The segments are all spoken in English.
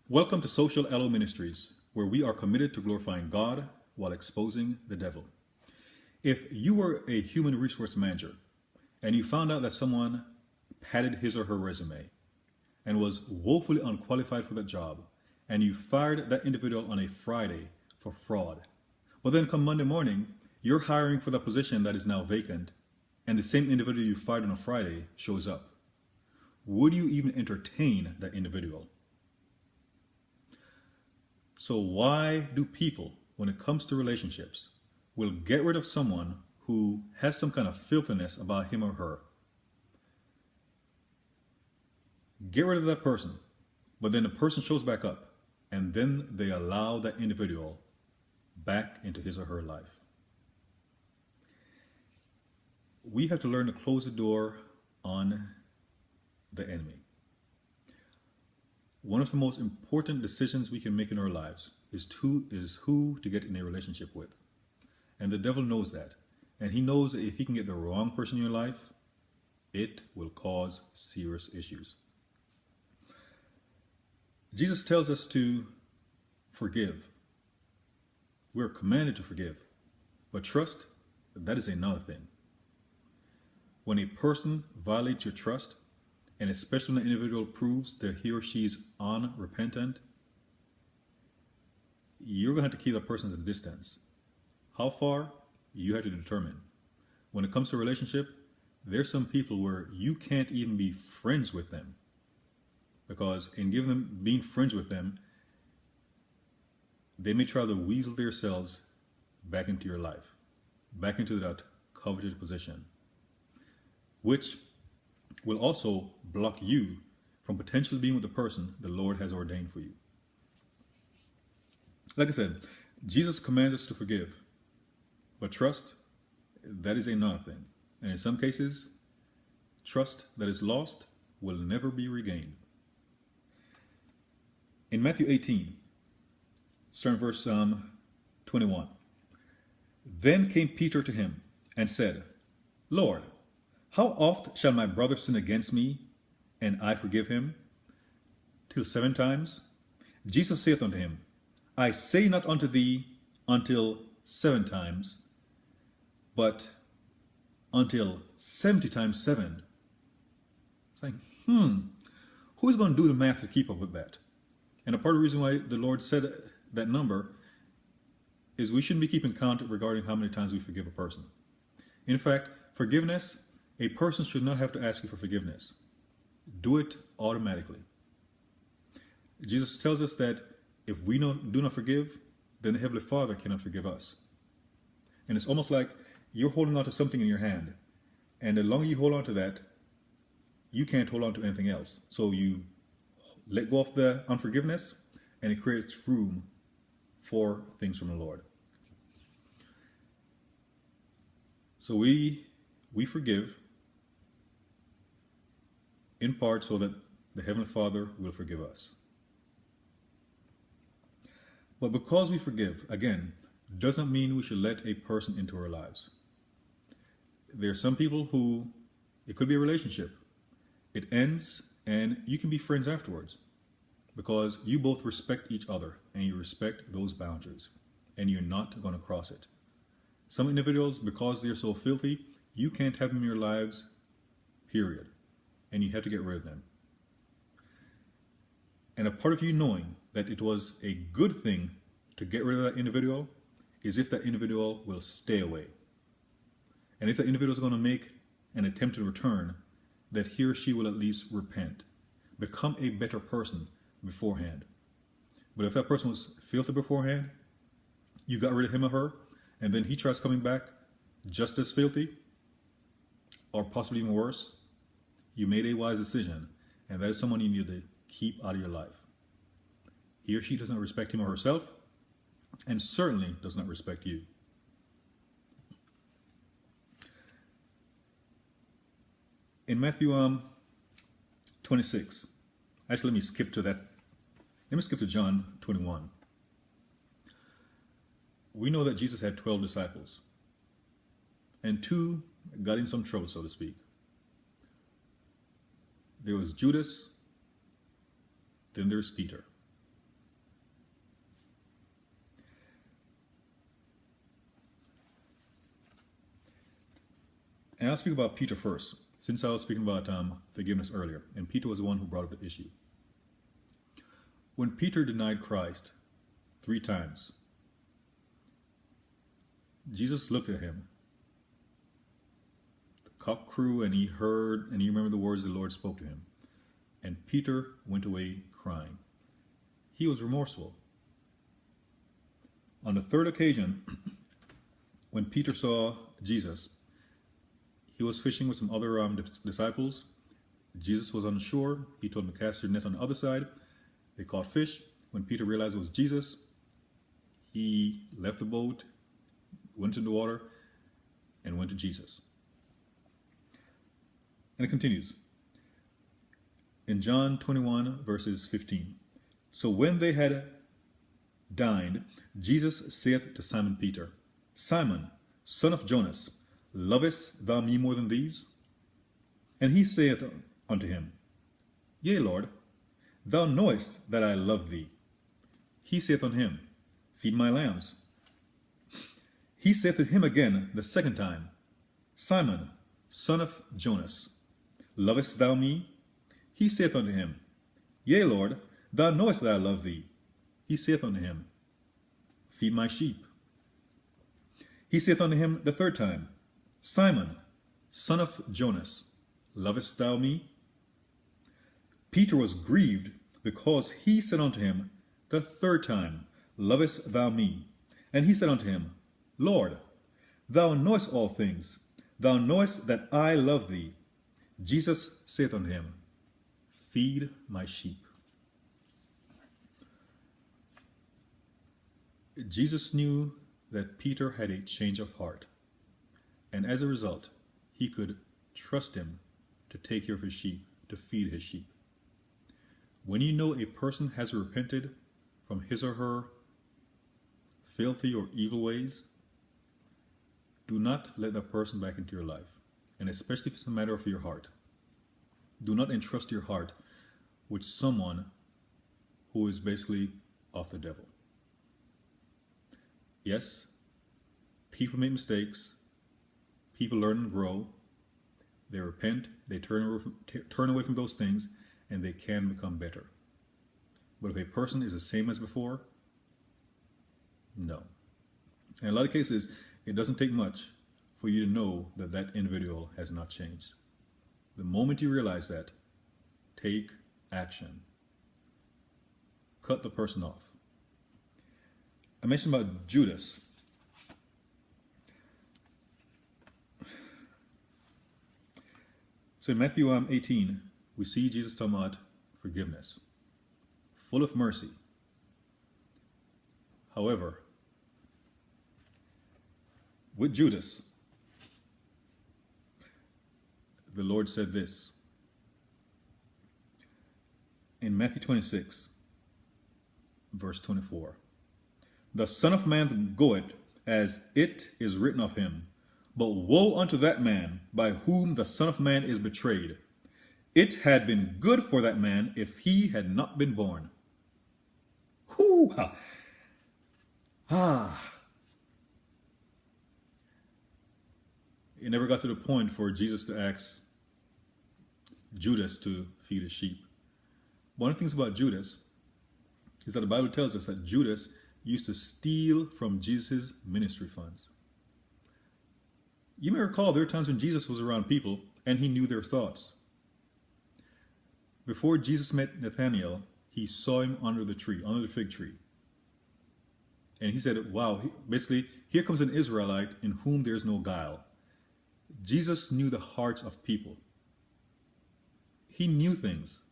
Welcome to Social Elo Ministries, where we are committed to glorifying God while exposing the devil. If you were a human resource manager and you found out that someone padded his or her resume and was woefully unqualified for that job, and you fired that individual on a Friday for fraud, but then come Monday morning, you're hiring for the position that is now vacant, and the same individual you fired on a Friday shows up, would you even entertain that individual? So why do people, when it comes to relationships, will get rid of someone who has some kind of filthiness about him or her? Get rid of that person, but then the person shows back up, and then they allow that individual back into his or her life. We have to learn to close the door on the enemy. One of the most important decisions we can make in our lives is who to get in a relationship with. And the devil knows that. And he knows that if he can get the wrong person in your life, it will cause serious issues. Jesus tells us to forgive. We're commanded to forgive. But trust, that is another thing. When a person violates your trust, and especially when the individual proves that he or she is unrepentant, you're going to have to keep that person at a distance. How far? You have to determine. When it comes to a relationship, there's some people where you can't even be friends with them, because in being friends with them, they may try to weasel themselves back into your life, back into that coveted position, which will also block you from potentially being with the person the Lord has ordained for you. Like I said, Jesus commands us to forgive, but trust, that is another thing. And in some cases, trust that is lost will never be regained. In Matthew 18, starting verse 21, then came Peter to him and said, Lord, how oft shall my brother sin against me, and I forgive him? Till 7 times? Jesus saith unto him, I say not unto thee until 7 times, but until 70 times 7. It's like, who's going to do the math to keep up with that? And a part of the reason why the Lord said that number is we shouldn't be keeping count regarding how many times we forgive a person. In fact, forgiveness, a person should not have to ask you for forgiveness. Do it automatically. Jesus tells us that if we do not forgive, then the Heavenly Father cannot forgive us. And it's almost like you're holding on to something in your hand, and the longer you hold on to that, you can't hold on to anything else. So you let go of the unforgiveness, and it creates room for things from the Lord. So we forgive in part so that the Heavenly Father will forgive us. But because we forgive, again, doesn't mean we should let a person into our lives. There are some people who, it could be a relationship. It ends and you can be friends afterwards because you both respect each other and you respect those boundaries and you're not going to cross it. Some individuals, because they're so filthy, you can't have them in your lives, period. And you have to get rid of them. And a part of you knowing that it was a good thing to get rid of that individual is if that individual will stay away. And if that individual is going to make an attempt to return, that he or she will at least repent, become a better person beforehand. But if that person was filthy beforehand, you got rid of him or her, and then he tries coming back just as filthy, or possibly even worse, you made a wise decision, and that is someone you need to keep out of your life. He or she does not respect him or herself, and certainly does not respect you. In Matthew 26, actually let me skip to that. Let me skip to John 21. We know that Jesus had 12 disciples, and 2 got in some trouble, so to speak. There was Judas, then there's Peter. And I'll speak about Peter first, since I was speaking about forgiveness earlier, and Peter was the one who brought up the issue. When Peter denied Christ 3 times, Jesus looked at him. The cock crew, and he heard, and he remembered the words the Lord spoke to him. And Peter went away crying. He was remorseful. On the 3rd occasion, when Peter saw Jesus, he was fishing with some other disciples. Jesus was on the shore. He told them to cast their net on the other side. They caught fish. When Peter realized it was Jesus, he left the boat, went into the water, and went to Jesus. And it continues. In John 21, verses 15. So when they had dined, Jesus saith to Simon Peter, Simon, son of Jonas, lovest thou me more than these? And he saith unto him, Yea, Lord, thou knowest that I love thee. He saith unto him, Feed my lambs. He saith to him again the 2nd time, Simon, son of Jonas, lovest thou me? He saith unto him, Yea, Lord, thou knowest that I love thee. He saith unto him, Feed my sheep. He saith unto him the 3rd time, Simon, son of Jonas, lovest thou me? Peter was grieved because he said unto him the 3rd time, Lovest thou me? And he said unto him, Lord, thou knowest all things. Thou knowest that I love thee. Jesus saith unto him, Feed my sheep. Jesus knew that Peter had a change of heart, and as a result, he could trust him to take care of his sheep, to feed his sheep. When you know a person has repented from his or her filthy or evil ways, do not let that person back into your life, and especially if it's a matter of your heart. Do not entrust your heart with someone who is basically of the devil. Yes, people make mistakes. People learn and grow. They repent. They turn away from those things, and they can become better. But if a person is the same as before, no. In a lot of cases, it doesn't take much for you to know that that individual has not changed. The moment you realize that, take action. Cut the person off. I mentioned about Judas. So in Matthew 18, we see Jesus talking about forgiveness, full of mercy. However, with Judas, the Lord said this in Matthew 26, verse 24. The Son of Man goeth as it is written of him, but woe unto that man by whom the Son of Man is betrayed. It had been good for that man if he had not been born. Whoo! It never got to the point for Jesus to ask Judas to feed his sheep. One of the things about Judas is that the Bible tells us that Judas used to steal from Jesus' ministry funds. You may recall there were times when Jesus was around people and he knew their thoughts. Before Jesus met Nathanael, he saw him under the tree, under the fig tree. And he said, wow, basically, here comes an Israelite in whom there's no guile. Jesus knew the hearts of people. He knew things.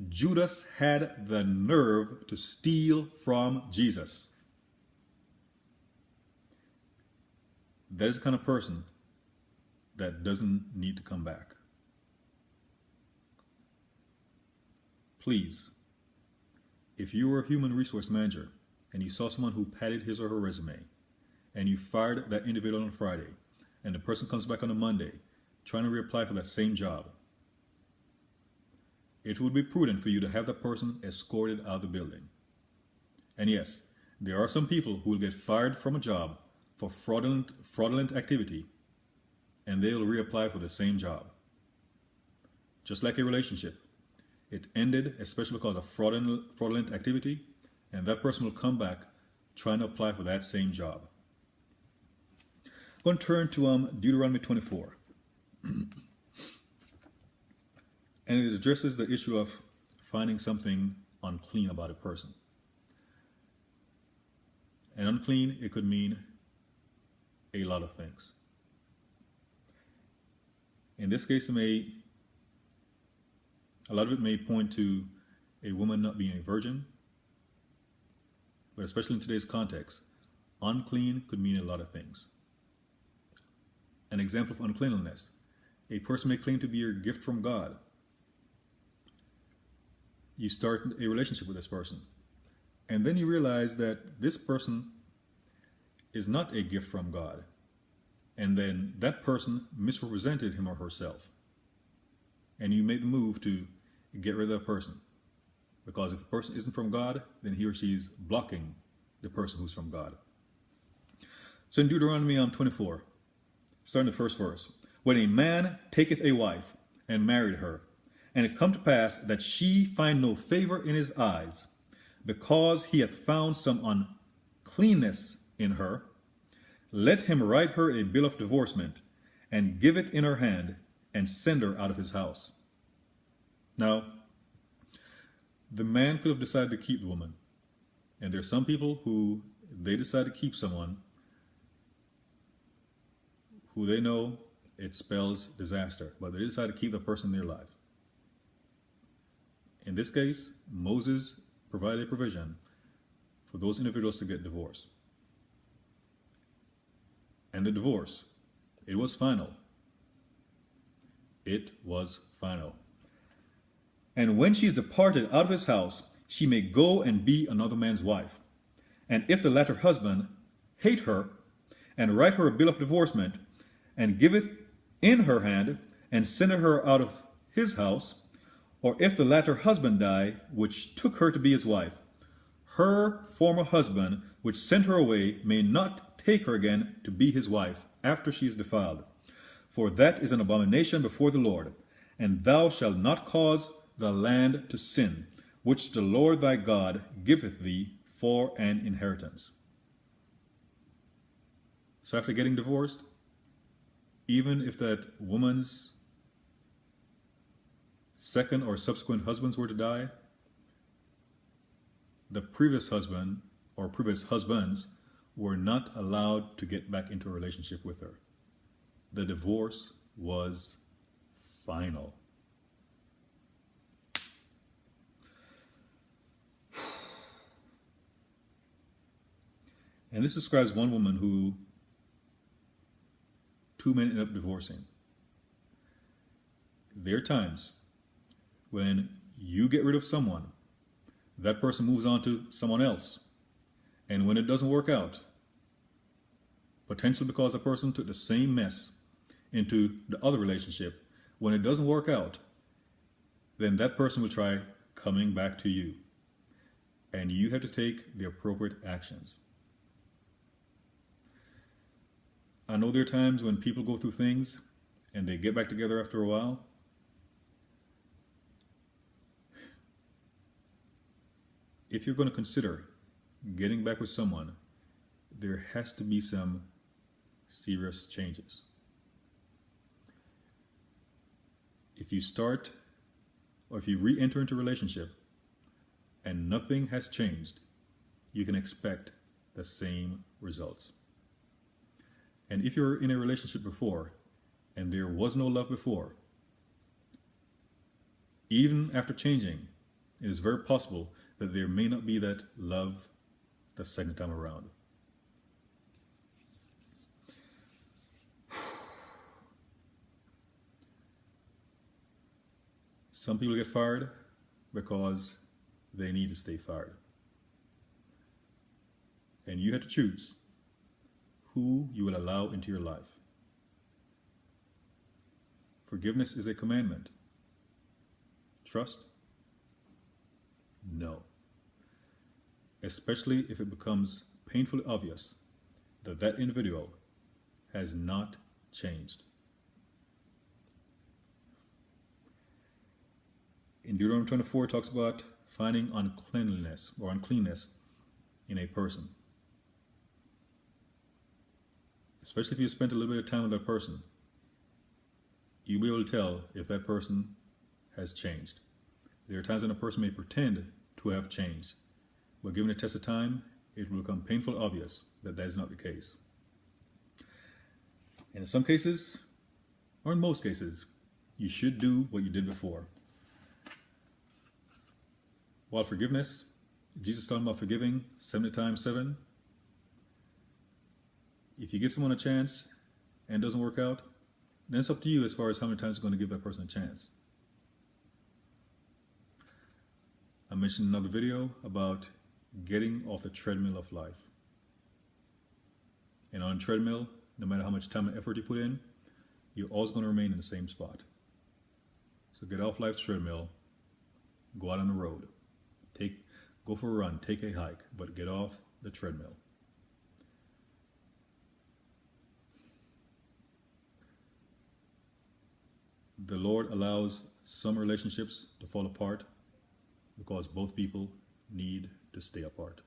Judas had the nerve to steal from Jesus. That is the kind of person that doesn't need to come back. Please, if you were a human resource manager and you saw someone who padded his or her resume and you fired that individual on Friday and the person comes back on a Monday trying to reapply for that same job, it would be prudent for you to have that person escorted out of the building. And yes, there are some people who will get fired from a job for fraudulent activity and they'll reapply for the same job. Just like a relationship, it ended especially because of fraudulent activity, and that person will come back trying to apply for that same job. I'm going to turn to Deuteronomy 24. And it addresses the issue of finding something unclean about a person. And unclean, it could mean a lot of things. In this case, a lot of it may point to a woman not being a virgin, but especially in today's context, unclean could mean a lot of things. An example of uncleanliness: a person may claim to be your gift from God. You start a relationship with this person, and then you realize that this person is not a gift from God, and then that person misrepresented him or herself, and you make the move to get rid of that person, because if the person isn't from God, then he or she is blocking the person who's from God. So in Deuteronomy 24, starting the first verse: when a man taketh a wife and married her, and it come to pass that she find no favor in his eyes, because he hath found some uncleanness in her, let him write her a bill of divorcement, and give it in her hand, and send her out of his house. Now, the man could have decided to keep the woman, and there are some people who they decide to keep someone who they know it spells disaster, but they decide to keep the person in their life. In this case, Moses provided a provision for those individuals to get divorced. And the divorce, it was final. It was final. And when she is departed out of his house, she may go and be another man's wife. And if the latter husband hate her, and write her a bill of divorcement, and giveth in her hand, and sendeth her out of his house, or if the latter husband die, which took her to be his wife, her former husband, which sent her away, may not take her again to be his wife after she is defiled. For that is an abomination before the Lord. And thou shalt not cause the land to sin, which the Lord thy God giveth thee for an inheritance. So after getting divorced, even if that woman's second or subsequent husbands were to die, the previous husband or previous husbands were not allowed to get back into a relationship with her. The divorce was final. And this describes one woman who two men ended up divorcing. There are times when you get rid of someone, that person moves on to someone else. And when it doesn't work out, potentially because the person took the same mess into the other relationship, when it doesn't work out, then that person will try coming back to you. And you have to take the appropriate actions. I know there are times when people go through things and they get back together after a while. If you're going to consider getting back with someone, there has to be some serious changes. If you start or if you re-enter into a relationship and nothing has changed, you can expect the same results. And if you're in a relationship before and there was no love before, even after changing, it is very possible that there may not be that love the second time around. Some people get fired because they need to stay fired. And you have to choose who you will allow into your life. Forgiveness is a commandment. Trust? No. Especially if it becomes painfully obvious that that individual has not changed. In Deuteronomy 24, it talks about finding uncleanliness or uncleanness in a person. Especially if you spent a little bit of time with that person, you'll be able to tell if that person has changed. There are times when a person may pretend to have changed, but given a test of time, it will become painfully obvious that that is not the case. And in some cases, or in most cases, you should do what you did before. While forgiveness, Jesus is talking about forgiving 70 times 7. If you give someone a chance and it doesn't work out, then it's up to you as far as how many times you're going to give that person a chance. I mentioned in another video about getting off the treadmill of life. And on a treadmill, no matter how much time and effort you put in, you're always going to remain in the same spot. So get off life's treadmill, go out on the road, go for a run, take a hike, but get off the treadmill. The Lord allows some relationships to fall apart because both people need to stay apart.